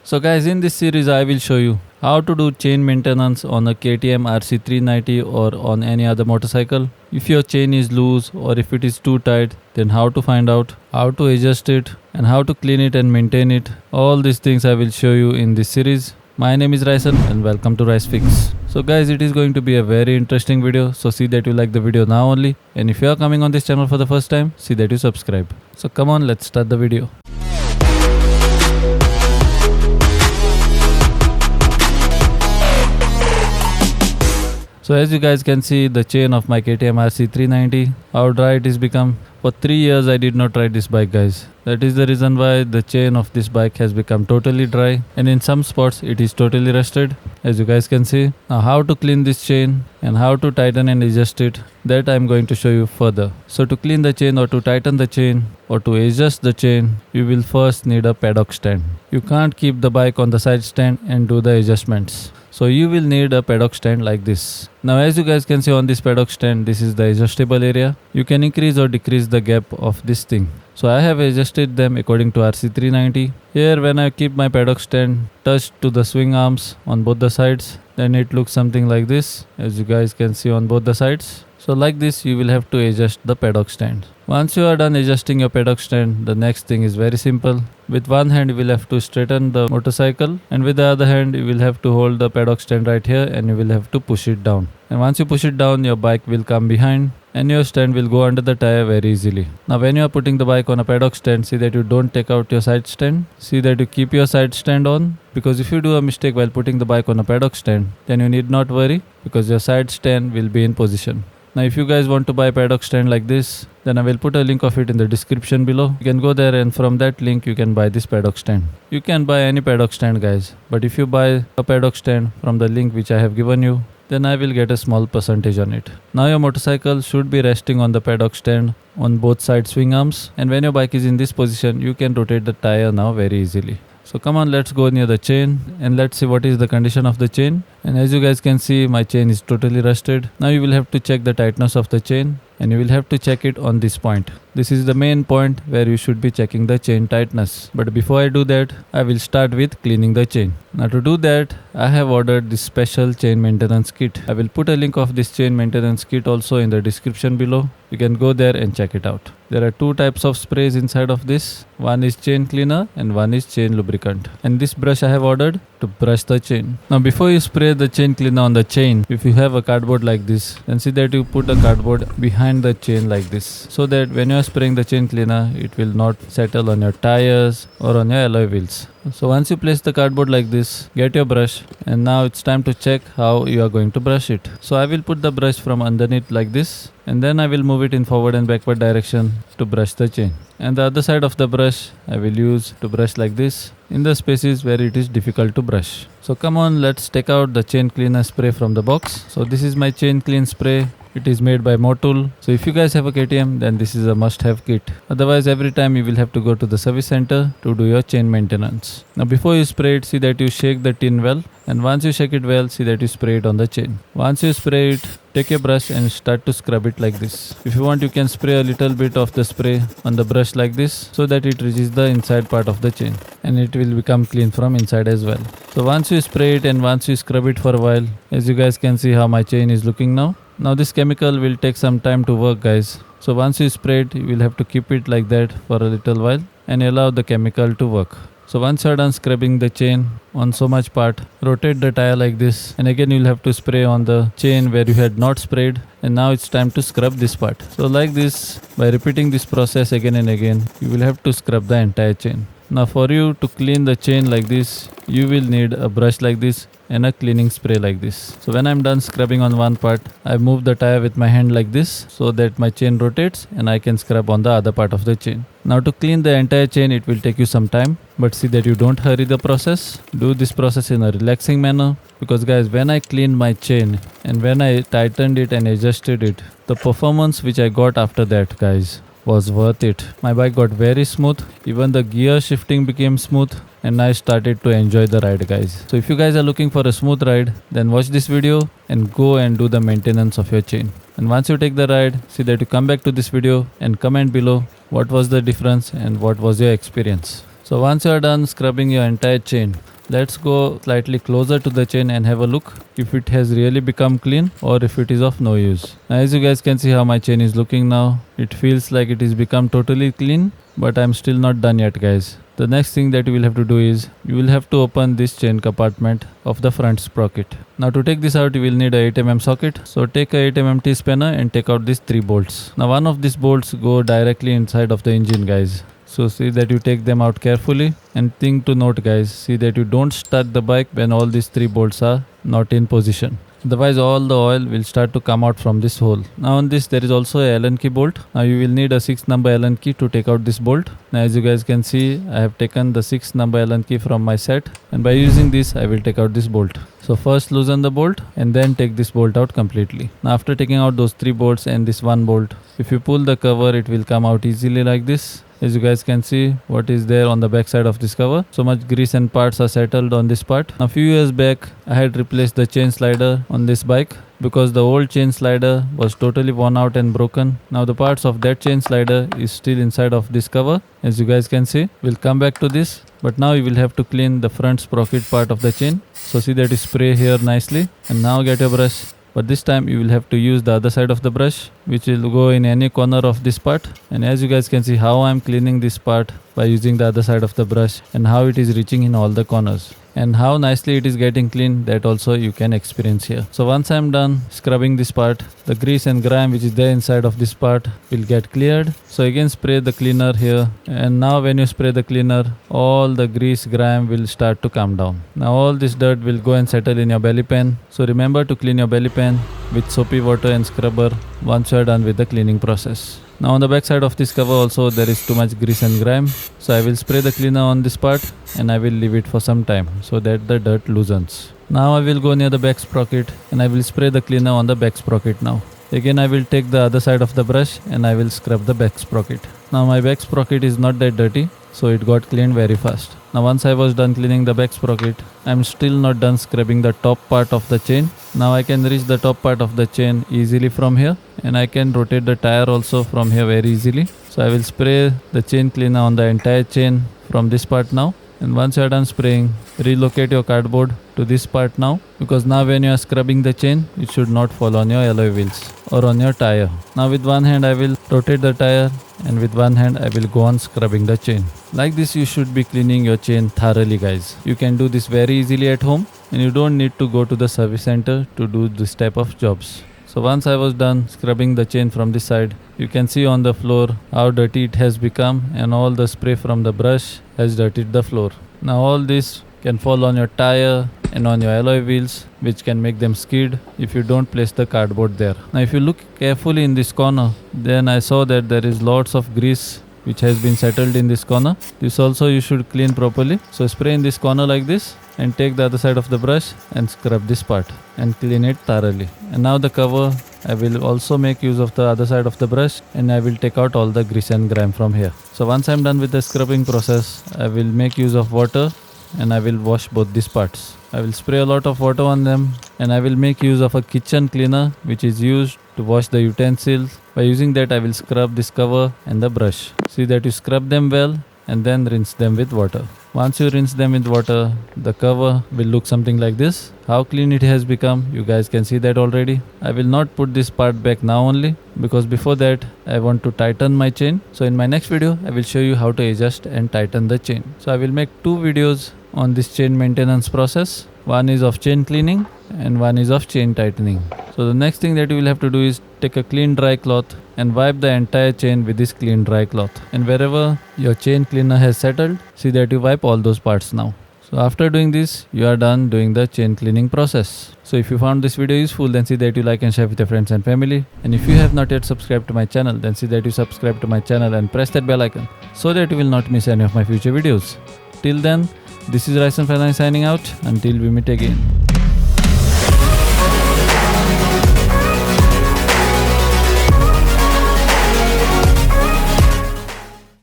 So guys, in this series I will show you how to do chain maintenance on a KTM RC 390 or on any other motorcycle. If your chain is loose or if it is too tight, then how to find out, how to adjust it and how to clean it and maintain it. All these things I will show you in this series. My name is Ryson and welcome to Rysfix. So guys, it is going to be a very interesting video, so see that you like the video now only, and if you are coming on this channel for the first time, see that you subscribe. So come on, let's start the video. So as you guys can see, the chain of my KTM RC 390, how dry it is become. For 3 years I did not ride this bike, guys. That is the reason why the chain of this bike has become totally dry, and in some spots it is totally rusted, as you guys can see. Now how to clean this chain and how to tighten and adjust it, that I am going to show you further. So to clean the chain or to tighten the chain or to adjust the chain, you will first need a paddock stand. You can't keep the bike on the side stand and do the adjustments. So you will need a paddock stand like this. Now as you guys can see on this paddock stand, this is the adjustable area. You can increase or decrease the gap of this thing. So I have adjusted them according to RC 390. Here when I keep my paddock stand touched to the swing arms on both the sides, then it looks something like this, as you guys can see on both the sides. So like this you will have to adjust the paddock stand. Once you are done adjusting your paddock stand, the next thing is very simple. With one hand you will have to straighten the motorcycle, and with the other hand you will have to hold the paddock stand right here and you will have to push it down. And once you push it down, your bike will come behind and your stand will go under the tire very easily. Now when you are putting the bike on a paddock stand, see that you don't take out your side stand. See that you keep your side stand on, because if you do a mistake while putting the bike on a paddock stand, then you need not worry because your side stand will be in position. Now if you guys want to buy a paddock stand like this, then I will put a link of it in the description below. You can go there and from that link you can buy this paddock stand. You can buy any paddock stand, guys, but if you buy a paddock stand from the link which I have given you, then I will get a small percentage on it. Now your motorcycle should be resting on the paddock stand on both side swing arms, and when your bike is in this position, you can rotate the tire now very easily. So come on, let's go near the chain and let's see what is the condition of the chain. And as you guys can see, my chain is totally rusted. Now you will have to check the tightness of the chain, and you will have to check it on this point. This is the main point where you should be checking the chain tightness. But before I do that, I will start with cleaning the chain. Now to do that, I have ordered this special chain maintenance kit. I will put a link of this chain maintenance kit also in the description below. You can go there and check it out. There are two types of sprays inside of this. One is chain cleaner and one is chain lubricant. And this brush I have ordered to brush the chain. Now before you spray the chain cleaner on the chain, if you have a cardboard like this, then see that you put a cardboard behind the chain like this, so that when you are spraying the chain cleaner, it will not settle on your tires or on your alloy wheels. So once you place the cardboard like this, get your brush, and now it's time to check how you are going to brush it. So I will put the brush from underneath like this, and then I will move it in forward and backward direction to brush the chain. And the other side of the brush I will use to brush like this in the spaces where it is difficult to brush. So come on, let's take out the chain cleaner spray from the box. So this is my chain clean spray. It is made by Motul. So if you guys have a KTM, then this is a must-have kit. Otherwise, every time you will have to go to the service center to do your chain maintenance. Now before you spray it, see that you shake the tin well. And once you shake it well, see that you spray it on the chain. Once you spray it, take a brush and start to scrub it like this. If you want, you can spray a little bit of the spray on the brush like this, so that it reaches the inside part of the chain and it will become clean from inside as well. So once you spray it and once you scrub it for a while, as you guys can see how my chain is looking now. Now this chemical will take some time to work, guys. So once you spray it, you will have to keep it like that for a little while and allow the chemical to work. So once you are done scrubbing the chain on so much part, rotate the tire like this, and again you will have to spray on the chain where you had not sprayed, and now it's time to scrub this part. So like this, by repeating this process again and again, you will have to scrub the entire chain. Now for you to clean the chain like this, you will need a brush like this and a cleaning spray like this. So when I'm done scrubbing on one part, I move the tire with my hand like this, so that my chain rotates and I can scrub on the other part of the chain. Now to clean the entire chain, it will take you some time, but see that you don't hurry the process. Do this process in a relaxing manner, because guys, when I cleaned my chain and when I tightened it and adjusted it, the performance which I got after that, guys, was worth it. My bike got very smooth, even the gear shifting became smooth, and I started to enjoy the ride, guys. So if you guys are looking for a smooth ride, then watch this video and go and do the maintenance of your chain. And once you take the ride, see that you come back to this video and comment below what was the difference and what was your experience. So once you are done scrubbing your entire chain, Let's go slightly closer to the chain and have a look if it has really become clean or if it is of no use. Now, as you guys can see how my chain is looking now, it feels like it is become totally clean, but I'm still not done yet, guys. The next thing that you will have to do is you will have to open this chain compartment of the front sprocket. Now to take this out, you will need a 8mm socket. So take a 8mm T-spanner and take out these 3 bolts. Now one of these bolts go directly inside of the engine, guys. So see that you take them out carefully, and thing to note, guys, see that you don't start the bike when all these 3 bolts are not in position. Otherwise all the oil will start to come out from this hole. Now on this there is also a Allen key bolt. Now you will need a 6 number Allen key to take out this bolt. Now as you guys can see, I have taken the 6 number Allen key from my set, and by using this I will take out this bolt. So first loosen the bolt and then take this bolt out completely. Now after taking out those 3 bolts and this 1 bolt, if you pull the cover, it will come out easily like this. As you guys can see what is there on the back side of this cover. So much grease and parts are settled on this part. A few years back I had replaced the chain slider on this bike because the old chain slider was totally worn out and broken. Now the parts of that chain slider is still inside of this cover. As you guys can see, we'll come back to this, but now you will have to clean the front sprocket part of the chain. So see that you spray here nicely, and now get a brush. But this time you will have to use the other side of the brush, which will go in any corner of this part. And as you guys can see how I am cleaning this part by using the other side of the brush, and how it is reaching in all the corners, and how nicely it is getting clean, that also you can experience here. So once I am done scrubbing this part, the grease and grime which is there inside of this part will get cleared. So again spray the cleaner here, and now when you spray the cleaner, all the grease grime will start to come down. Now all this dirt will go and settle in your belly pan. So remember to clean your belly pan with soapy water and scrubber once you are done with the cleaning process. Now on the back side of this cover also there is too much grease and grime. So I will spray the cleaner on this part and I will leave it for some time so that the dirt loosens. Now I will go near the back sprocket and I will spray the cleaner on the back sprocket now. Again I will take the other side of the brush and I will scrub the back sprocket. Now my back sprocket is not that dirty, so it got cleaned very fast. Now once I was done cleaning the back sprocket, I am still not done scrubbing the top part of the chain. Now I can reach the top part of the chain easily from here, and I can rotate the tire also from here very easily. So I will spray the chain cleaner on the entire chain from this part now. And once you are done spraying, relocate your cardboard to this part now, because now when you are scrubbing the chain, it should not fall on your alloy wheels or on your tire. Now with one hand I will rotate the tire, and with one hand I will go on scrubbing the chain. Like this you should be cleaning your chain thoroughly, guys. You can do this very easily at home, and you don't need to go to the service center to do this type of jobs. So once I was done scrubbing the chain from this side, you can see on the floor how dirty it has become, and all the spray from the brush has dirtied the floor. Now all this can fall on your tire and on your alloy wheels, which can make them skid if you don't place the cardboard there. Now if you look carefully in this corner, then I saw that there is lots of grease which has been settled in this corner. This also you should clean properly. So spray in this corner like this, and take the other side of the brush and scrub this part and clean it thoroughly. And now the cover, I will also make use of the other side of the brush, and I will take out all the grease and grime from here. So once I am done with the scrubbing process, I will make use of water and I will wash both these parts. I will spray a lot of water on them, and I will make use of a kitchen cleaner which is used to wash the utensils. By using that I will scrub this cover and the brush. See that you scrub them well and then rinse them with water. Once you rinse them with water, the cover will look something like this. How clean it has become, you guys can see that already. I will not put this part back now only, because before that I want to tighten my chain. So in my next video I will show you how to adjust and tighten the chain. So I will make 2 videos on this chain maintenance process. One is of chain cleaning and one is of chain tightening. So the next thing that you will have to do is take a clean dry cloth and wipe the entire chain with this clean dry cloth. And wherever your chain cleaner has settled, see that you wipe all those parts now. So after doing this, you are done doing the chain cleaning process. So if you found this video useful, then see that you like and share with your friends and family. And if you have not yet subscribed to my channel, then see that you subscribe to my channel and press that bell icon so that you will not miss any of my future videos. Till then, this is Rysfix signing out. Until we meet again.